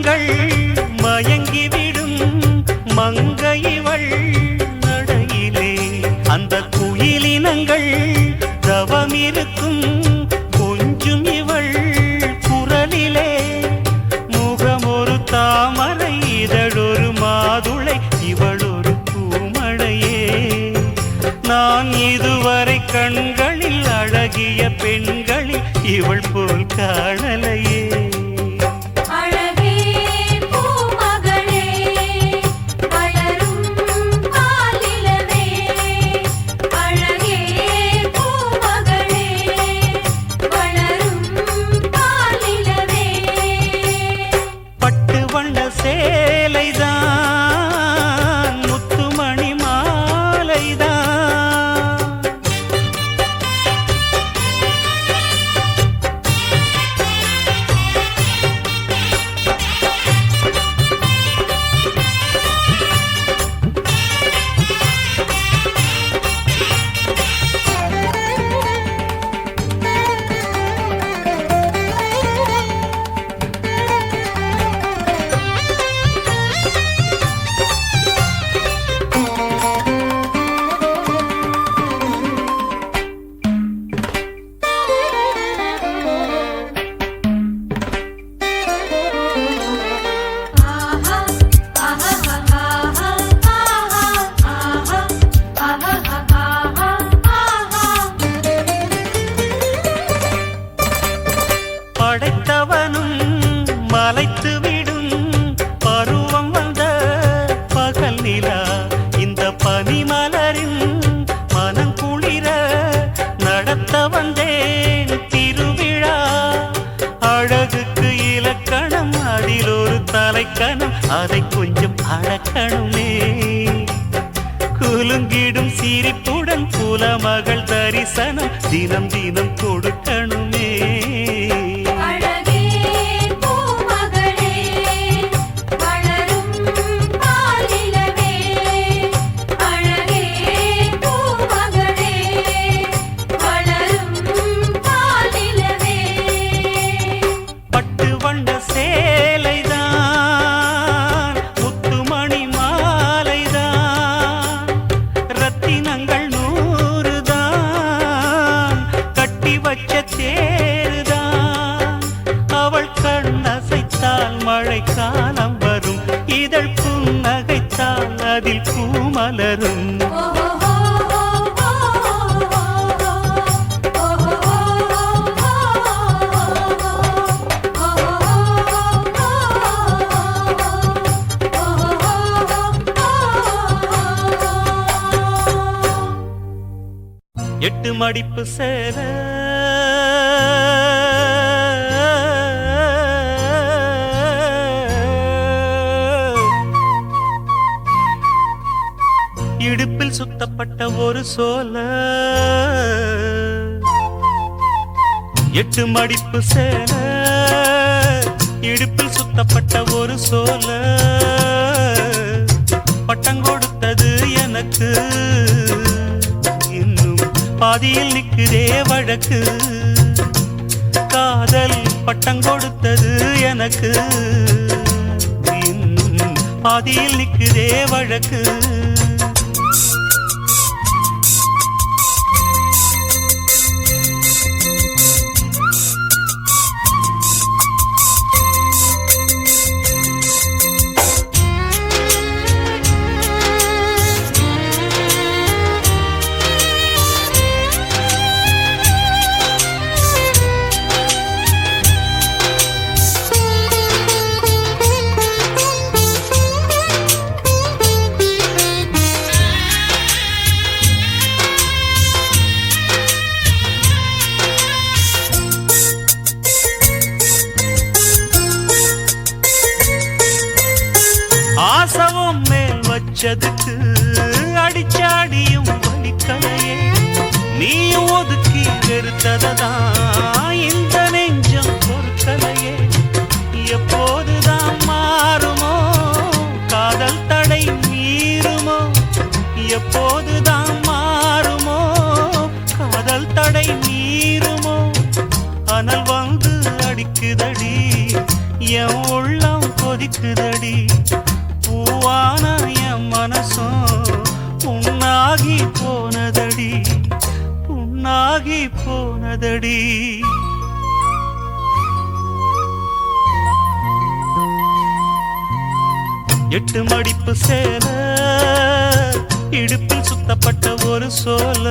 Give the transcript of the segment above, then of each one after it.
கண்கள் மயங்கிவிடும் மங்கையிவள் நடையிலே அந்த குயிலினங்கள் தவமிருக்கும் கொஞ்சும் இவள் குரலிலே முகமொரு தாமரை இதழொரு மாதுளை இவள் ஒரு பூமழையே நான் இதுவரை கண்களில் அழகிய பெண்களில் இவள் போல் காணலையே படைத்தவனும் மலைத்துவிடும் பருவம் வந்த பகல் நிலா இந்த பனிமலரின் மனம் குளிர நடத்த வந்தேன் திருவிழா அழகுக்கு இலக்கணம் அதில் ஒரு தலைக்கணம் அதை கொஞ்சம் அடக்கணுமே குலுங்கிடும் சிரிப்புடன் குலமகள் தரிசனம் தினம் தினம் கொடுக்கணுமே மழைக்காலம் வரும் இதழ் புன்னகைத்தால் அதில் பூமலரும் எட்டு மடிப்பு சேர இடுப்பில் சுத்தப்பட்ட ஒரு சோல எட்டு மடிப்பு சேல இடுப்பில் சுத்தப்பட்ட ஒரு சோல பட்டம் கொடுத்தது எனக்கு இன்னும் பாதியில் நிற்குதே வழக்கு காதல் பட்டம் கொடுத்தது எனக்கு இன்னும் பாதியில் நிற்குதே வழக்கு ஆசவம் மேல் வச்சதுக்கு அடிச்சாடியும் வலிக்கலையே நீயும் ஒதுக்கி வெறுத்ததான் இந்த நெஞ்சம் பொறுக்கலையே எப்போதுதான் மாறுமோ காதல் தடை மீறுமோ எப்போதுதான் மாறுமோ காதல் தடை மீறுமோ அனல் வந்து அடிக்குதடி என் உள்ளம் கொதி துடிக்குதடி பூவான என் மனசும் புண்ணாகி போனதடி புண்ணாகி போனதடி எட்டு மடிப்பு சேல இடுப்பில் சுத்தப்பட்ட ஒரு சோல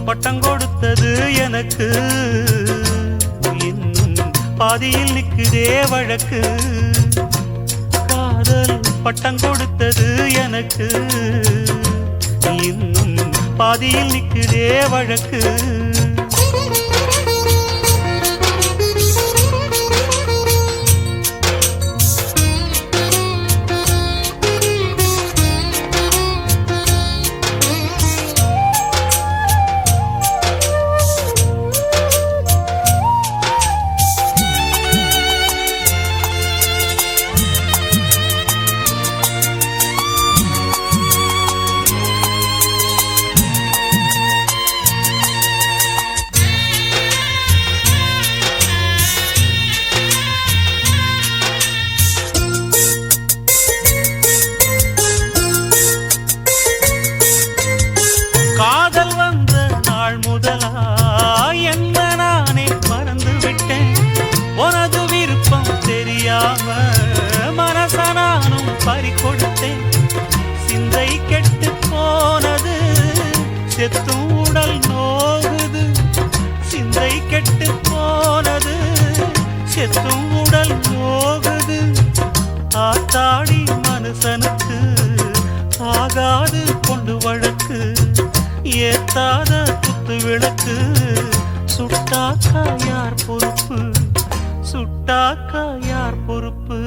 பட்டம் கொடுத்தது எனக்கு இன்னும் பாதியில் நிக்குதே வழக்கு காதல் பட்டம் கொடுத்தது எனக்கு இன்னும் பாதியில் நிக்குதே வழக்கு சிந்தை கெட்டு போனது செத்தும் உடல் நோகுது சிந்தை கெட்டு போனது செத்தும் உடல் நோகுது ஆத்தாடி மனுஷனுக்கு ஆகாது கொண்டு வழக்கு ஏத்தாத குத்து விளக்கு சுட்டாக்கா யார் பொறுப்பு சுட்டாக்கா யார் பொறுப்பு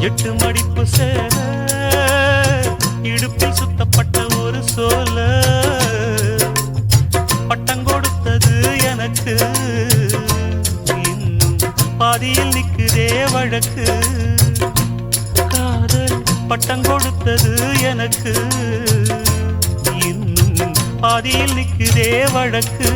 எட்டு மடிப்பு சேர இடுப்பில் சுத்தப்பட்ட ஒரு சோல பட்டம் கொடுத்தது எனக்கு இன்னும் பாதியில் நிக்குதே வழக்கு காதல் பட்டம் கொடுத்தது எனக்கு இன்னும் பாதியில் நிக்குதே வழக்கு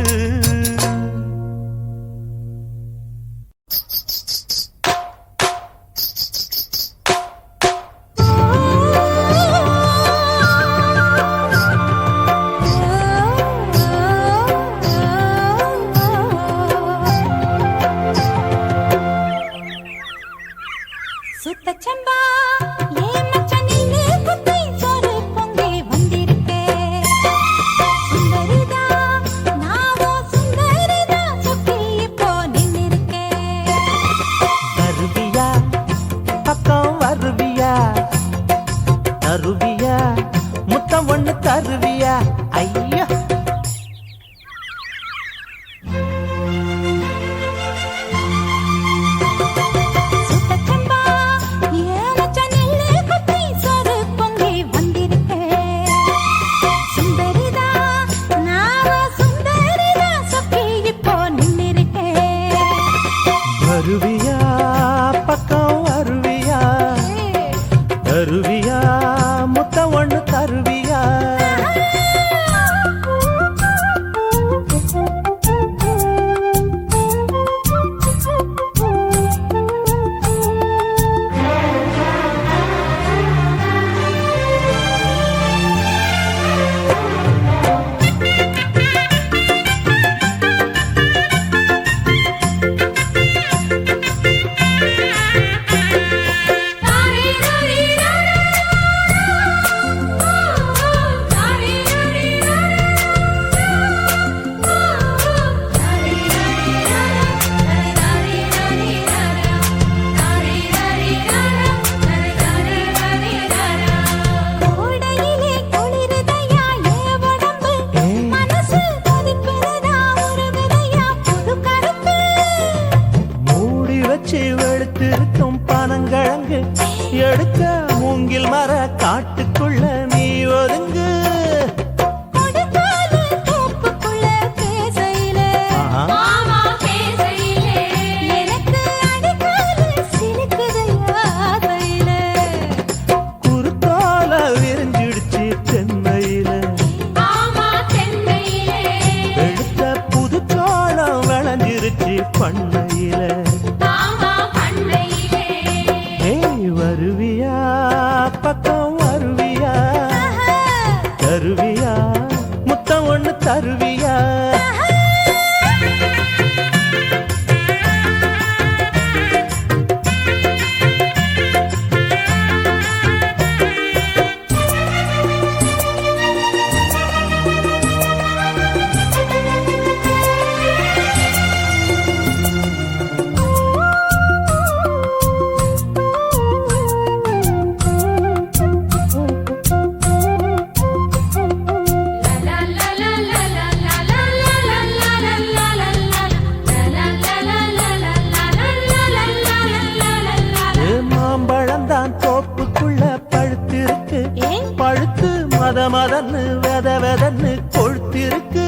பழுத்து மத மதன்னு வெத வெதன்னு கொழுத்திருக்கு.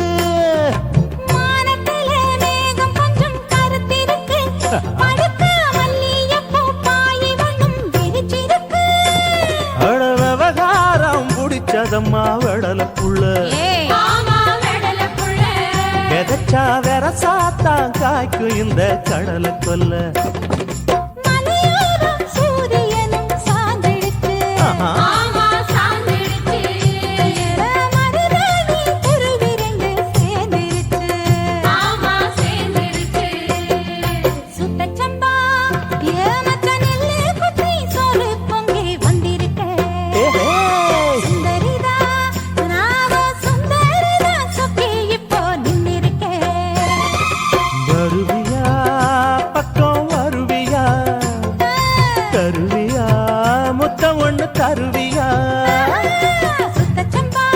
வானத்திலே மேகம் கொஞ்சம் கருத்திருக்கு. பழுத்த மல்லிகைப்பூ பாயை வண்ணம் விரிச்சிருக்கு. அட விவகாரம் புடிச்சதம்மா வெடலப்புள்ள. ஆமா வெடலப்புள்ள. விதைச்சா வெரசாத்தான் காய்க்கும் இந்த கடலை கொல்ல. மலையோரம் சூரியனும் சாய்ந்திடுச்சு. ஆமா சாய்ந்திடுச்சு. மருதாணி குருவி ரெண்டு சேர்ந்திருச்சு. ஆமா சேர்ந்திருச்சு. சுத்தச்சம்பா ஏமச்ச நெல்லு குத்தி சோறு பொங்கி வந்திருக்கே. சுந்தரிதா நாவோ சுந்தரிதா சொக்கி இப்போ நின்னிருக்கே. வருவியா பக்கம் வருவியா, தருவியா முத்தம் ஒண்ணு தருவியா. சுத்தச்சம்பா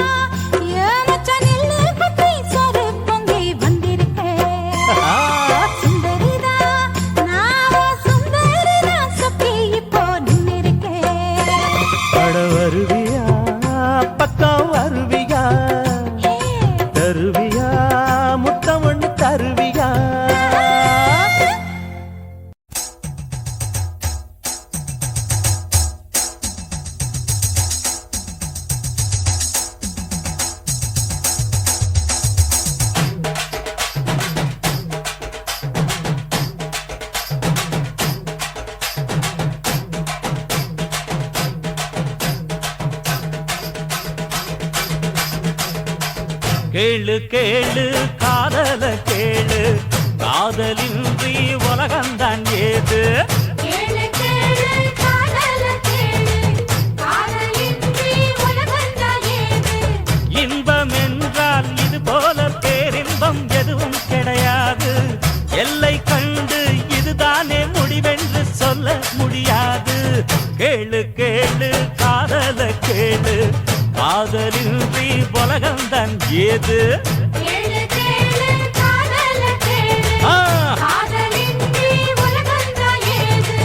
ஏமச்ச நெல்லு குத்தி சோறு பொங்கி வந்திருக்கே. சுந்தரிதா நாவோ சுந்தரிதா சொக்கி இப்போ நின்னிருக்கே. அட வருவியா பக்கம் வருவியா, தருவியா முத்தம் ஒண்ணு தருவியா. கேளு கேளு காதல கேளு, காதலின்றி உலகந்தான் ஏது. கேளு கேளு காதல கேளு, காதலின்றி உலகந்தான் ஏது. இன்பம் என்றால் இது போல பேரின்பம் எதுவும் கிடையாது. எல்லை கண்டு இதுதானே முடிவென்று சொல்ல முடியாது. கேளு கேளு காதல கேளு, காதலின்றி உலகந்தான் ஏது. கேளு கேளு காதல கேளு, ஆ, காதலின்றி உலகந்தான் ஏது.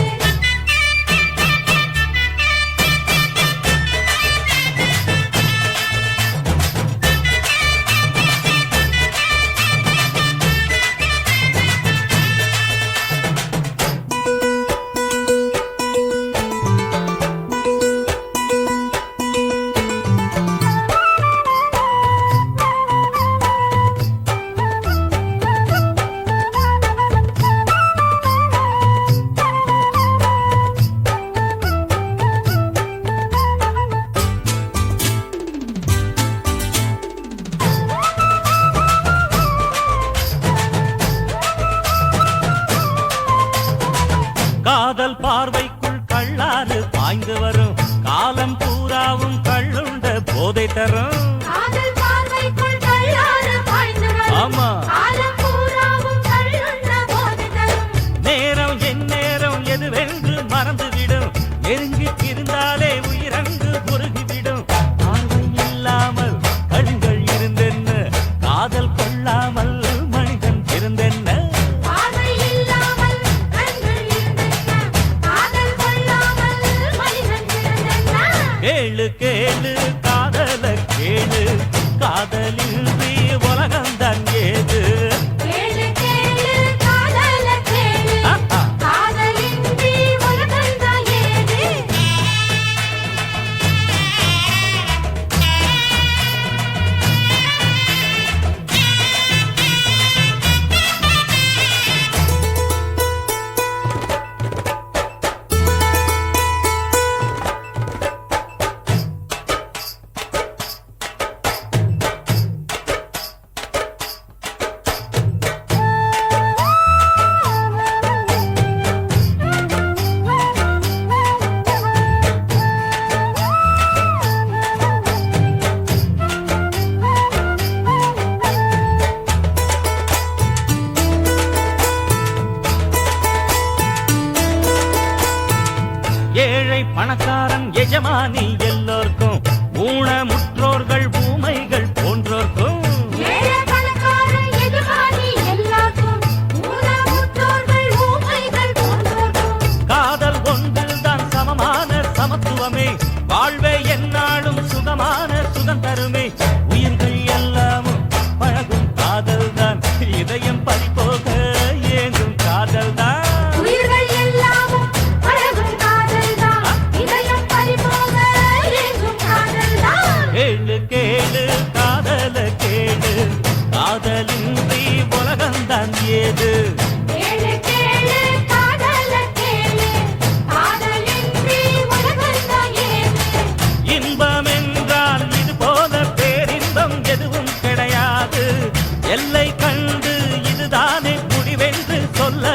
காதல் பார்வைக்குள் கள்ளாறு பாய்ந்து வரும், காலம் பூராவும் கள்ளுண்ட போதை தரும். காதல் பார்வைக்குள் கள்ளாறு பாய்ந்து வரும். ஆமா, காலம் பூராவும் கள்ளுண்ட போதை தரும். நேரம் என் நேரம் எதுவென்று மறந்துவிடும். நெருங்கி இருந்தாலே உயிரங்கு முருகிவிடும். பார்வை இல்லாமல் கண்கள் இருந்தென்ன, காதல் கொள்ளாமல் மனிதன் இருந்தென்ன. பார்வை இல்லாமல் கண்கள் இருந்தென்ன, காதல் கொள்ளாமல் மனிதன் பிறந்தென்ன. கேளு கேளு காதல கேளு, காதலின்றி உலகந்தான் ஏது. கேளு கேளு காதல கேளு, ஆஹா. காதலின்றி உலகந்தான் ஏது. சொல்ல